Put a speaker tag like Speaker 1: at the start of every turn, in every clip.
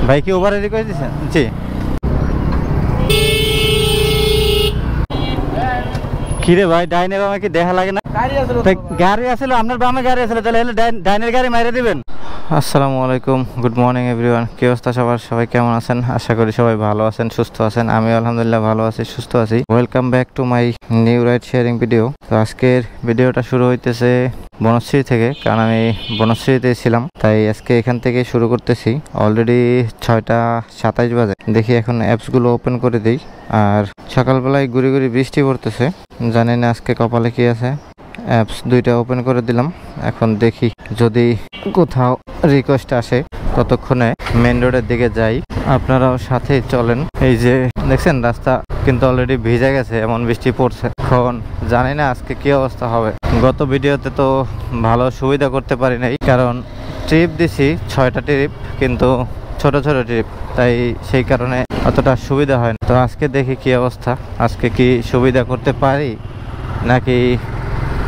Speaker 1: ভাই কি ওভারে রিকোয়েস্ট দিচ্ছেন? জি। কিরে ভাই ডাইনে বামে কি দেখা লাগে না? গাড়ি আসলে আপনার বামে গাড়ি আসলে তাহলে ডাইনের গাড়ি মাইরে দিবেন। আসসালামু আলাইকুম, গুড মর্নিং এভরিওয়ান। কি অবস্থা সবার? সবাই কেমন আছেন? আশা করি সবাই ভালো আছেন, সুস্থ আছেন। আমি আলহামদুলিল্লাহ ভালো আছি, সুস্থ আছি। Welcome back to my new ride sharing video. তো আজকের ভিডিওটা শুরু হইতেছে বনশ্রী থেকে, কারণ আমি বনশ্রীতে ছিলাম, তাই আজকে এখান থেকে শুরু করতেছি। অলরেডি 6:27 বাজে। দেখি এখন অ্যাপসগুলো ওপেন করে দিই। আর সকালবেলায় গুড়ি গুড়ি বৃষ্টি পড়তেছে, জানি না আজকে কপালে কি আছে। অ্যাপস দুইটা ওপেন করে দিলাম। এখন দেখি যদি কোথাও রিকোয়েস্ট আসে, ততক্ষণে মেন রোডের দিকে যাই। আপনারাও সাথে চলেন। এই যে দেখছেন রাস্তা কিন্তু অলরেডি ভিজে গেছে, এমন বৃষ্টি পড়ছে। এখন জানি না আজকে কি অবস্থা হবে। গত ভিডিওতে তো ভালো সুবিধা করতে পারি নাই, কারণ ট্রিপ দিছি 6টা ট্রিপ, কিন্তু ছোট ছোট ট্রিপ, তাই সেই কারণে অতটা সুবিধা হয় না। তো আজকে দেখি কি অবস্থা, আজকে কি সুবিধা করতে পারি নাকি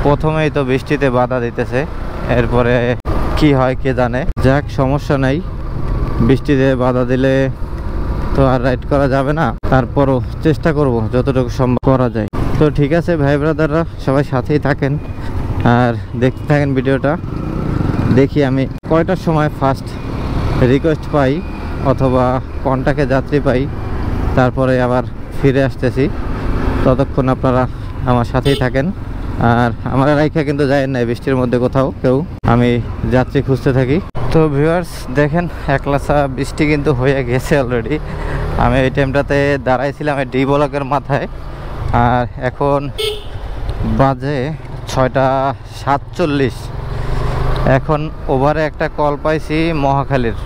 Speaker 1: প্রথমেই তো বৃষ্টিতে বাধা দিতেছে, এরপরে কি হয় কে জানে। যাক, সমস্যা নাই, বৃষ্টিতে বাধা দিলে তো আর রাইড করা যাবে না, তারপরও চেষ্টা করব যতটুকু সম্ভব করা যায়। তো ঠিক আছে ভাই ব্রাদাররা, সবাই সাথেই থাকেন আর দেখতে থাকেন ভিডিওটা। দেখি আমি কয়টার সময় ফার্স্ট রিকোয়েস্ট পাই অথবা কন্টাক্টে যাত্রী পাই, তারপরে আবার ফিরে আসতেছি। ততক্ষণ আপনারা আমার সাথেই থাকেন। আর আমার রাইখা কিন্তু যায় না বৃষ্টির মধ্যে কোথাও কেউ, আমি যাত্রী খুঁজতে থাকি। তো ভিউয়ার্স দেখেন, একলাসা বৃষ্টি কিন্তু হয়ে গেছে অলরেডি। আমি এই টাইমটাতে দাঁড়াইছিলাম ডি ব্লকের মাথায়, আর এখন বাজে 6:47। এখন ওভারে একটা কল পাইছি মহাখালীর।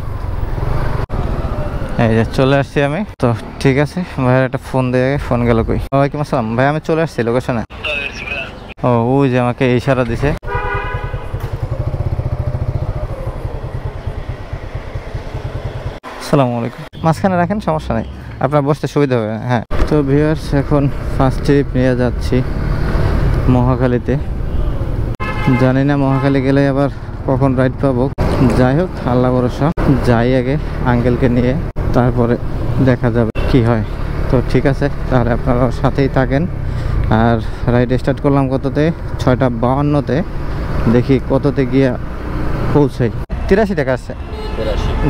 Speaker 1: এই যে চলে আসছি আমি। তো ঠিক আছে, ভাইয়ের একটা ফোন দিয়ে ফোন গেল কই। ওয়ালাইকুম আসসালাম ভাই, আমি চলে আসছি লোকেশনে। ও ওই যে আমাকে ইশারা দিছে। আসসালামু আলাইকুম। মাঝখানে রাখেন, সমস্যা নেই, আপনার বসতে সুবিধা হবে। হ্যাঁ, তো ভিউয়ার্স এখন ফার্স্ট ট্রিপ নিয়ে যাচ্ছি মহাখালীতে। জানি না মহাখালী গেলে আবার কখন রাইড পাবো। যাই হোক, আল্লাহ ভরসা, যাই আগে আঙ্কেলকে নিয়ে, তারপরে দেখা যাবে কি হয়। তো ঠিক আছে, তাহলে আপনারা সাথেই থাকেন। আর রাইড স্টার্ট করলাম কততে? 6:52-তে। দেখি কততে গিয়ে পৌঁছাই। 83 টাকা আসছে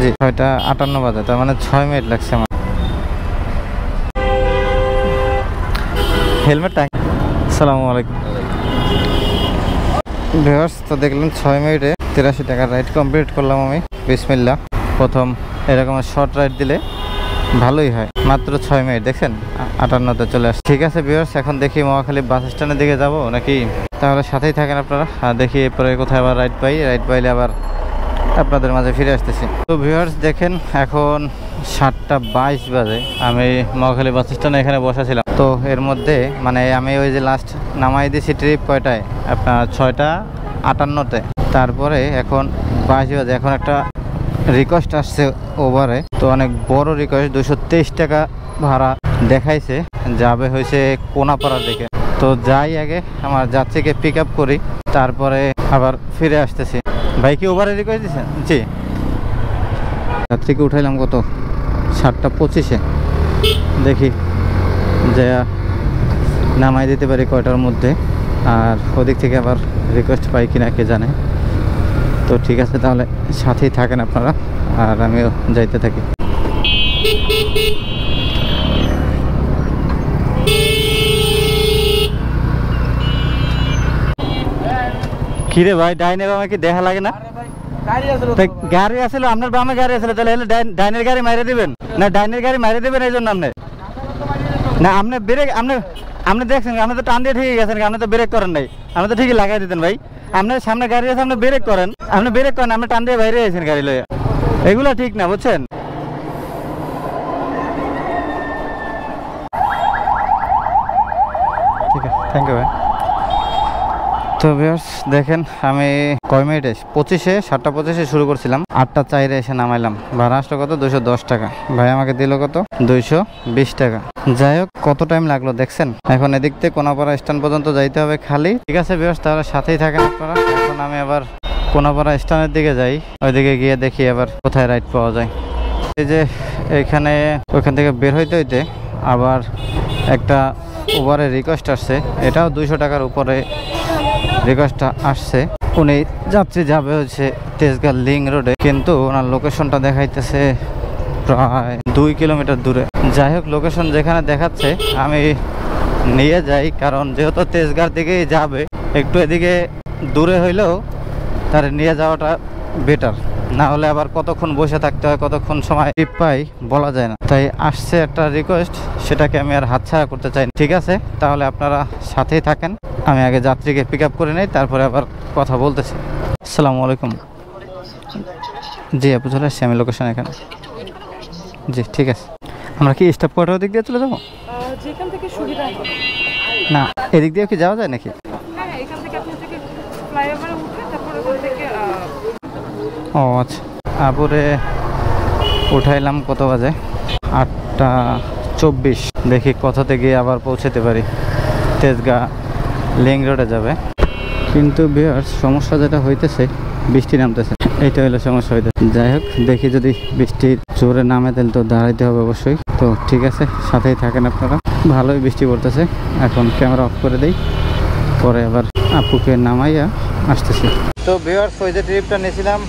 Speaker 1: জি। 6:58 বাজে, তার মানে 6 মিনিট লাগছে আমার। হেলমেটটা। আসসালামু আলাইকুম ভিউয়ার্স, তো দেখলেন 6 মিনিটে 83 টাকার রাইড কমপ্লিট করলাম আমি। বিসমিল্লাহ। প্রথম এরকম শর্ট রাইড দিলে ভালোই হয়, মাত্র 6 মিনিট। দেখছেন 58-তে চলে আসছে। ঠিক আছে ভিউয়ার্স, এখন দেখি মহাখালী বাস স্ট্যান্ডের দিকে যাব নাকি, তাহলে সাথেই থাকেন আপনারা। আর দেখি এরপরে কোথায় আবার রাইড পাই, রাইড পাইলে আবার আপনাদের মাঝে ফিরে আসতেছি। তো ভিউয়ার্স দেখেন, এখন 7:22 বাজে। আমি মহাখালী বাস স্ট্যান্ডে এখানে বসাছিলাম। তো এর মধ্যে মানে আমি ওই যে লাস্ট নামাই দিয়েছি ট্রিপ কয়টায়, আপনার 6:58-তে। তারপরে এখন 22 বাজে। এখন একটা রিকোয়েস্ট আসছে ওভারে, তো অনেক বড় রিকোয়েস্ট। 223 টাকা ভাড়া দেখাইছে, যাবে হয়েছে কোনাপাড়ার দিকে। তো যাই আগে আমার যাত্রীকে পিক আপ করি, তারপরে আবার ফিরে আসতেছি। ভাই কি ওভারে রিকোয়েস্ট দিচ্ছেন? জি। যাত্রীকে উঠাইলাম কত? 7:25-এ। দেখি যে নামাই দিতে পারি কয়টার মধ্যে, আর ওদিক থেকে আবার রিকোয়েস্ট পাই কিনা কে জানে। তো ঠিক আছে, তাহলে সাথেই থাকেন আপনারা আর আমিও যাইতে থাকি। কিরে ভাই ডাইনে বামে কি দেখা লাগে না? গাড়ি আসলে আপনার বামে গাড়ি আসলে তাহলে ডাইনের গাড়ি মাইরে দিবেন না? ডাইনের গাড়ি মাইরে দিবেন এই জন্য আপনি না, আপনি ব্রেক আপনি দেখছেন, আপনি তো টান দিয়ে ঠিকই গেছেন, আপনি তো ব্রেক করেন নাই, আপনি তো ঠিকই লাগাই দিতেন ভাই। আপনার সামনে গাড়ি আছে, আপনি ব্রেক করেন, আপনি টান দিয়ে বাইরে আছেন গাড়ি লয়ে। এগুলো ঠিক না, বুঝছেন? ঠিক আছে, থ্যাংক ইউ ভাই। তো ভিউয়ার্স দেখেন, আমি কয় মিনিটে 7:25 শুরু করছিলাম, 8:04-এ এসে নামাইলাম। ভাড়া আসলো কত? 210 টাকা। ভাই আমাকে দিল কত? 220 টাকা। যাই হোক, কত টাইম লাগলো দেখছেন। এখন এদিক থেকে কোনাপাড়া স্ট্যান্ড পর্যন্ত যাইতে হবে খালি। ঠিক আছে ভিউয়ার্স, তাহলে সাথেই থাকেন আপনারা। এখন আমি আবার কোনাপাড়া স্ট্যান্ডের দিকে যাই, ওইদিকে গিয়ে দেখি আবার কোথায় রাইড পাওয়া যায়। এই যে এখানে ওইখান থেকে বের হইতে হইতে আবার একটা উবারের রিকোয়েস্ট আসছে, এটাও 200 টাকার উপরে রিকোয়েস্টটা আসছে। উনি যাত্রী যাবে হচ্ছে তেজগাঁ লিংক রোডে, কিন্তু ওনার লোকেশনটা দেখাইতেছে প্রায় 2 কিলোমিটার দূরে। যাই হোক, লোকেশন যেখানে দেখাচ্ছে আমি নিয়ে যাই, কারণ যেহেতু তেজগাঁর দিকেই যাবে, একটু এদিকে দূরে হইলেও তার নিয়ে যাওয়াটা বেটার। না হলে আবার কতক্ষণ বসে থাকতে হয়, কতক্ষণ সময় ট্রিপ পাই বলা যায় না। তাই আসছে একটা রিকোয়েস্ট, সেটাকে আমি আর হাতছাড়া করতে চাই না। ঠিক আছে, তাহলে আপনারা সাথেই থাকেন। আমি আগে যাত্রীকে পিক আপ করে নেই, তারপরে আবার কথা বলতেছি। আসসালামু আলাইকুম। জি আপু, চলে আসছি আমি লোকেশন এখানে। জি ঠিক আছে। আমরা কি স্টপ কোয়ার্টার দিক দিয়ে চলে যাবো?
Speaker 2: যেখান থেকে সুবিধা হয়।
Speaker 1: না, এদিক দিয়ে কি যাওয়া যায় নাকি?
Speaker 2: হ্যাঁ, এখান থেকে আপনি থেকে ফ্লাইওভারে উঠে তারপরে ওখান থেকে
Speaker 1: ও আচ্ছা, আপুরে উঠাইলাম কত বাজে? 8:24। দেখি কোথাতে গিয়ে আবার পৌঁছাতে পারি। তেজগাঁ লিংক রোডে যাবে, কিন্তু ভিউয়ার্স সমস্যা যেটা হইতেছে, বৃষ্টি নামতেছে, এইটা হলো সমস্যা হইতেছে। যাই হোক, দেখি যদি বৃষ্টি জোরে নামে তাহলে তো দাঁড়াইতে হবে অবশ্যই। তো ঠিক আছে, সাথেই থাকেন আপনারা। ভালোই বৃষ্টি পড়তেছে, এখন ক্যামেরা অফ করে দেই, পরে আবার আপুকে নামাইয়া আসতেছি। তো ভিউয়ার্স, ওই যে ট্রিপটা নিয়েছিলাম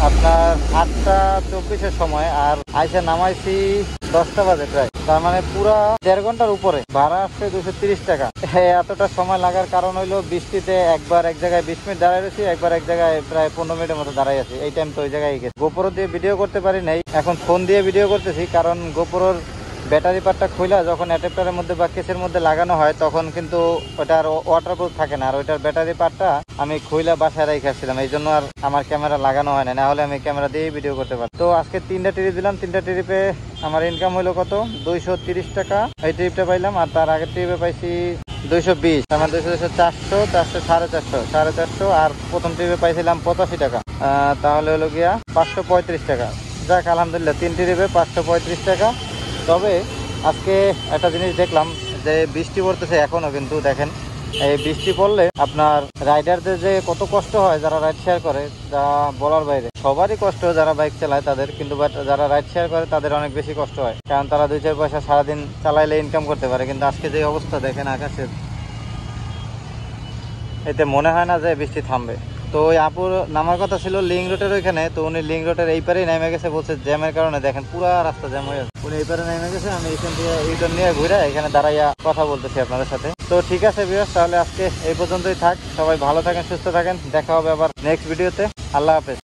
Speaker 1: আপনার 8:24-এর সময়, আর আইসা নামাইছি 10টা বাজে প্রায়, তার মানে পুরা 1.5 ঘন্টার উপরে। ভাড়া আসছে 230 টাকা। এতটা সময় লাগার কারণ হইলো বৃষ্টিতে একবার এক জায়গায় 20 মিনিট দাঁড়ায় রয়েছি, একবার এক জায়গায় প্রায় 15 মিনিটের মতো দাঁড়াই আছি। এই টাইম তো ওই জায়গায় গেছে। গোপ্রো দিয়ে ভিডিও করতে পারি নাই, এখন ফোন দিয়ে ভিডিও করতেছি, কারণ গোপ্রোর ব্যাটারি পার্টটা খুইলা যখন অ্যাডাপ্টারের মধ্যে বা কেসের মধ্যে লাগানো হয়, তখন কিন্তু ওটার ওয়াটারপ্রুফ থাকে না। আর ওইটার ব্যাটারি পার্টটা আমি খুইলা বাসায় রেখেছিলাম, এই জন্য আর আমার ক্যামেরা লাগানো হয় না, নাহলে আমি ক্যামেরা দিয়েই ভিডিও করতে পারি। তো আজকে 3টা ট্রিপ দিলাম, 3টা ট্রিপে আমার ইনকাম হলো কত? 230 টাকা এই ট্রিপটা পাইলাম। আর তার আগের ট্রিপে পাইছি 220, আমার 200, 400, 400, 450, 450। আর প্রথম ট্রিপে পাইছিলাম 85 টাকা, তাহলে হলো গিয়া 535 টাকা। যাক, আলহামদুলিল্লাহ, 3 ট্রিপে 535 টাকা। তবে আজকে একটা জিনিস দেখলাম যে বৃষ্টি পড়তেছে এখনো, কিন্তু দেখেন এই বৃষ্টি পড়লে আপনার রাইডারদের যে কত কষ্ট হয়, যারা রাইড শেয়ার করে, যা বলার বাইরে। সবারই কষ্ট যারা বাইক চালায় তাদের, কিন্তু যারা রাইড শেয়ার করে তাদের অনেক বেশি কষ্ট হয়, কারণ তারা 2-4 পয়সা সারাদিন চালাইলে ইনকাম করতে পারে। কিন্তু আজকে যে অবস্থা দেখেন আকাশের, এতে মনে হয় না যে বৃষ্টি থামবে। তো ওই আপুর নামার কথা ছিল লিংক রোডের ওইখানে, তো উনি লিংক রোডের এই পারেই নেমে গেছে, বলছে জ্যামের কারণে দেখেন পুরা রাস্তা জ্যাম হয়ে যাচ্ছে। উনি এই পারে নেমে গেছে, আমি এখান থেকে রিটার্ন নিয়ে ঘুরে এখানে দাঁড়াইয়া কথা বলতেছি আপনাদের সাথে। তো ঠিক আছে ভিউয়ার্স, তাহলে আজকে এই পর্যন্তই থাক। সবাই ভালো থাকেন, সুস্থ থাকেন, দেখা হবে আবার নেক্সট ভিডিওতে। আল্লাহ হাফেজ।